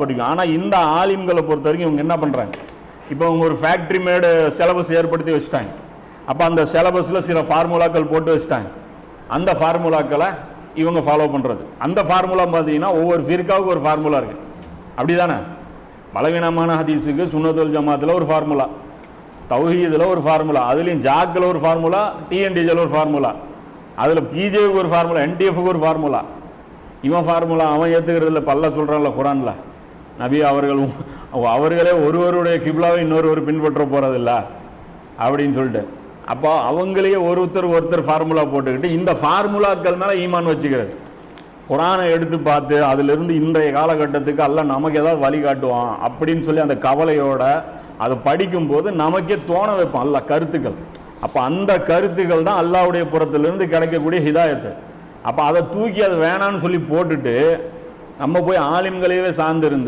படிக்கும். ஆனால் இந்த ஆலிம்களை பொறுத்த வரைக்கும் இவங்க என்ன பண்ணுறாங்க, இப்போ அவங்க ஒரு ஃபேக்ட்ரி மேடு சிலபஸ் ஏற்படுத்தி வச்சுட்டாங்க. அப்போ அந்த சிலபஸில் சில ஃபார்முலாக்கள் போட்டு வச்சுட்டாங்க. அந்த ஃபார்முலாக்களை இவங்க ஃபாலோ பண்ணுறது. அந்த ஃபார்முலா பார்த்தீங்கன்னா ஒவ்வொரு ஃபிர்காவுக்கு ஒரு ஃபார்முலா இருக்குது. அப்படி தானே? பலவீனமான ஹதீஸுக்கு சுன்னத்துல் ஜமாத்தில் ஒரு ஃபார்முலா, தௌஹீதில் ஒரு ஃபார்முலா, அதுலேயும் ஜாக்கில் ஒரு ஃபார்முலா, டிஎன்டிஜியில் ஒரு ஃபார்முலா, அதில் பிஜேக்கு ஒரு ஃபார்முலா, என்டிஎஃப்க்கு ஒரு ஃபார்முலா. இவன் ஃபார்முலா அவன் ஏற்றுக்கிறது இல்லை. பல்ல சொல்கிறான்ல குரானில், நபி அவர்களே ஒருவருடைய கிப்லாவை இன்னொருவர் பின்பற்ற போகிறதில்ல அப்படின்னு சொல்லிட்டு. அப்போ அவங்களையே ஒருத்தர் ஃபார்முலா போட்டுக்கிட்டு இந்த ஃபார்முலாக்கள் மேலே ஈமான் வச்சுக்கிறது. குரானை எடுத்து பார்த்து அதிலிருந்து இன்றைய காலகட்டத்துக்கு அல்லாஹ் நமக்கு ஏதாவது வழி காட்டுவான் அப்படின்னு சொல்லி அந்த கவலையோட அதை படிக்கும்போது நமக்கே தோண வைப்பான் அல்லாஹ் கருத்துக்கள். அப்போ அந்த கருத்துக்கள் தான் அல்லாஹ்வுடைய புறத்திலிருந்து கிடைக்கக்கூடிய ஹிதாயத்து. அப்போ அதை தூக்கி அதை வேணான்னு சொல்லி போட்டுட்டு நம்ம போய் ஆலிம்களையே சார்ந்திருந்து